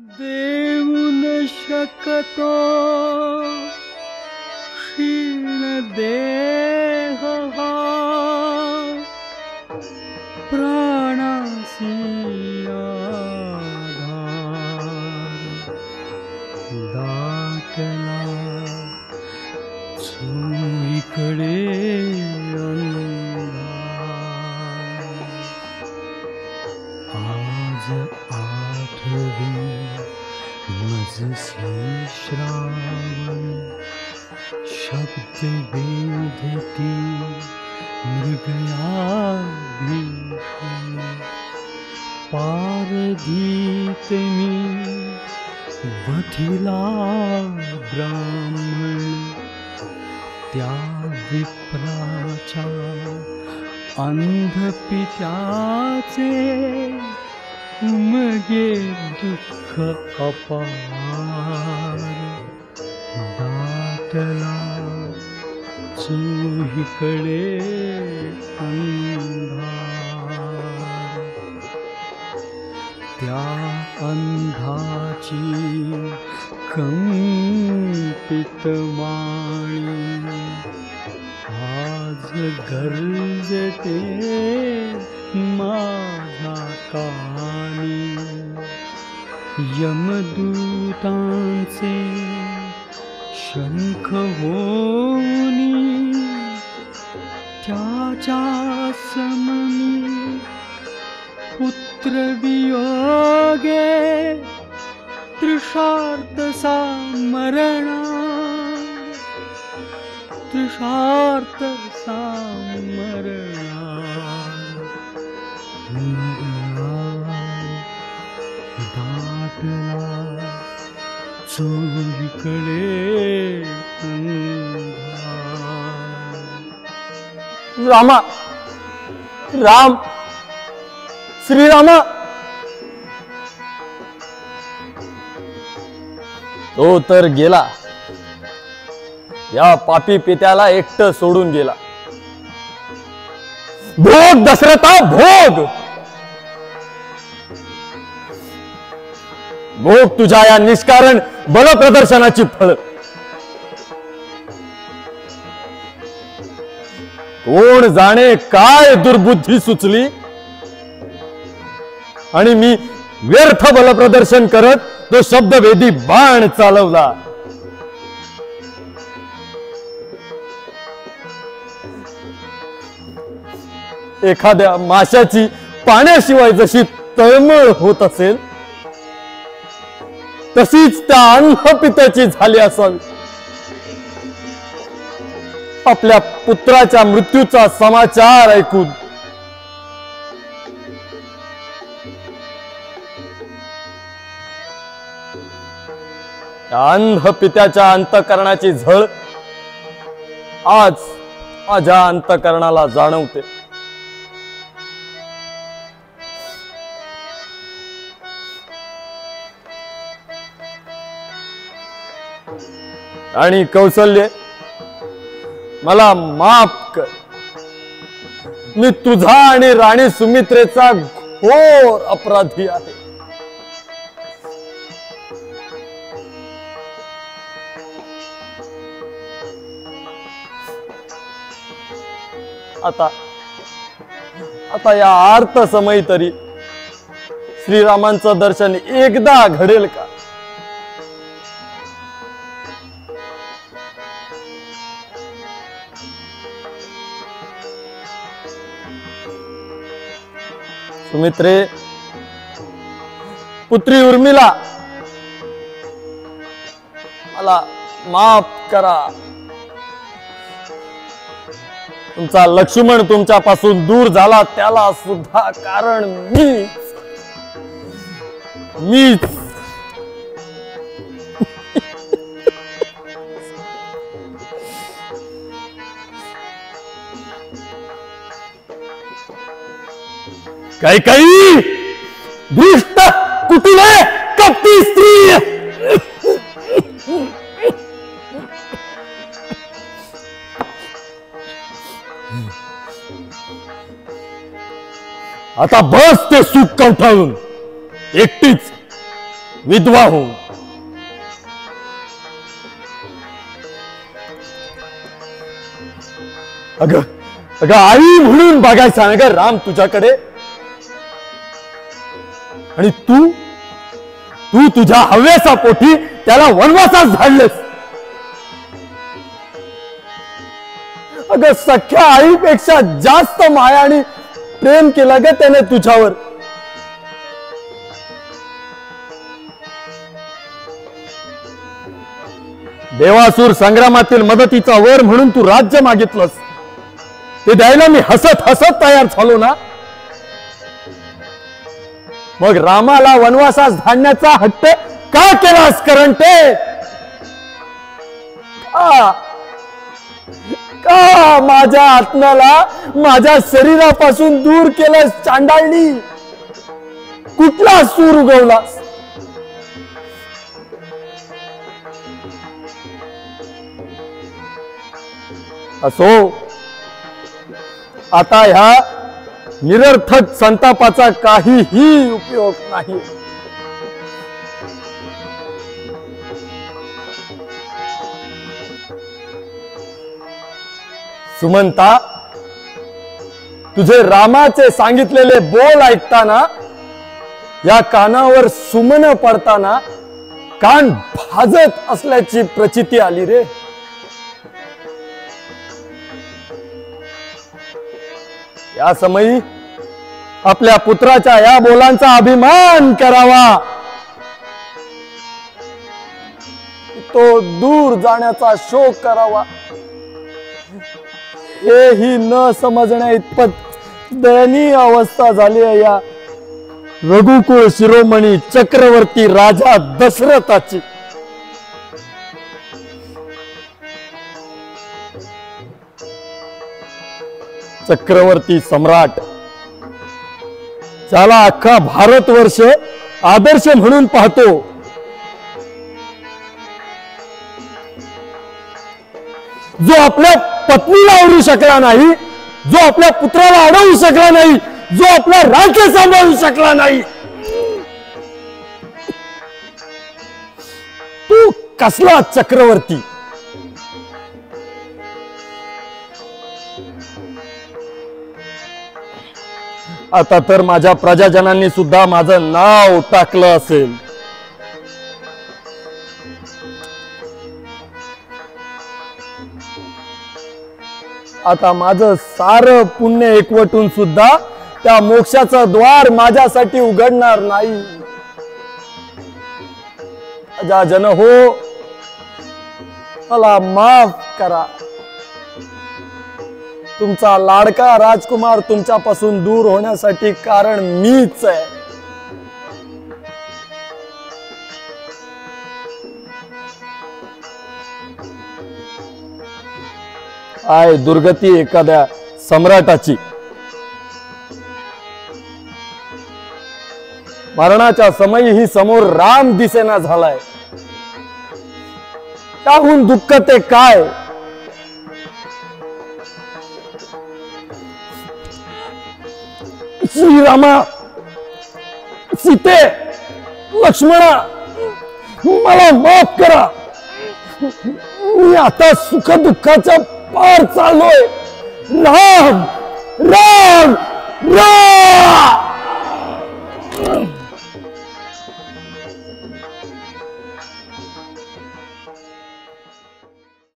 देऊ न शकतो क्षीण देह हा प्राणासी आधार दाटला चोहीकडे अंधार आज आठवी मजसी श्रावण शब्द वेधती मृगया भीषण पारधीत मी बधिला ब्राह्मण त्या विप्राच्या अंधपित्याचे उमगे दुःख अपार दाटला चोहीकडे अंधार त्या अंधाची कंपित वाणी आज गरजते माझ्या कानी यमदूतांचे शंख होनी त्याच्या सममी पुत्र वियोगे तृषार्थ सामरणा तृषार्थ सामरणा दाटला चोहीकडे रामा राम श्रीरामा तो तर गेला या पापी पित्याला एकटं सोडून गेला भोग दशरथा भोग भोग तुझ्या या निष्कारण बलप्रदर्शनाची फळ कोण जाणे काय दुर्बुद्धी सुचली आणि मी व्यर्थ बलप्रदर्शन करत तो शब्दवेदी बाण चालवला एखाद्या माशाची पाण्याशिवाय जशी तळमळ होत असेल तशीच त्या अंधपित्याची झाली असावी आपल्या पुत्राच्या मृत्यूचा समाचार ऐकून अंधपित्याच्या अंतःकरणाची झळ आज माझ्या अंतःकरणाला जाणवते आणि कौशल्य मला माफ कर मी तुझा आणि राणी सुमित्रेचा घोर अपराधी आहे आता या आर्त समय तरी श्रीरामांचं दर्शन एकदा घडेल का सुमित्रे पुत्री उर्मिला मला माफ करा तुमचा लक्ष्मण तुमच्यापासून दूर झाला त्याला सुद्धा कारण मीच काही दुष्ट कुटिले कपटी स्त्री आता बस ते सुख कंठाळून एकटीच विधवा होऊन. अगं अगं आई म्हणून बघायचा ना ग राम तुझ्याकडे. आणि तू तू तुझ्या हव्यासा पोटी त्याला वनवासात झाडलंस. अगं सख्या आईपेक्षा जास्त माया आणि प्रेम केलं ग त्याने तुझ्यावर. देवासूर संग्रामातील मदतीचा वर म्हणून तू राज्य मागितलंस. ते द्यायला मी हसत हसत तयार झालो ना. मग रामाला वनवासास धाडण्याचा हट्ट का केलास करंटे? का माझ्या आत्म्याला माझ्या शरीरापासून दूर केलंस चांडाळणी? कुठला सूर उगवलास? असो, आता ह्या निरर्थक संतापाचा काहीही उपयोग नाही. सुमंता, तुझे रामाचे सांगितलेले बोल ऐकताना या कानावर सुमन पडताना कान भाजत असल्याची प्रचिती आली रे. या समयी आपल्या पुत्राच्या या बोलांचा अभिमान करावा. तो दूर जाण्याचा शोक करावा. हेही न समजण्या इतपत दयनीय अवस्था झाली आहे या रघुकुळ शिरोमणी चक्रवर्ती राजा दशरथाची. चक्रवर्ती सम्राट, ज्याला अख्खा भारतवर्ष आदर्श म्हणून पाहतो, जो आपल्या पत्नीला आवडू शकला नाही, जो आपल्या पुत्राला अडवू शकला नाही, जो आपला राज्य सांभाळू शकला नाही, तू कसला चक्रवर्ती? आता तर माझ्या प्रजाजनांनी सुद्धा माझं नाव टाकलं असेल. आता माझं सारं पुण्य एकवटून सुद्धा त्या मोक्षाचं द्वार माझ्यासाठी उघडणार नाही. प्रजाजन हो, मला माफ करा. तुमचा लाडका राजकुमार तुमच्यापासून दूर होण्यासाठी कारण मीच आहे. आय दुर्गती एखाद्या सम्राटाची. मरणाच्या समयीही समोर राम दिसेना झालाय. त्याहून दुःख ते काय? श्रीरामा, सीते, लक्ष्मणा, मला माफ करा. मी आता सुख दुःखाच्या पार चाललोय. राम राम राम.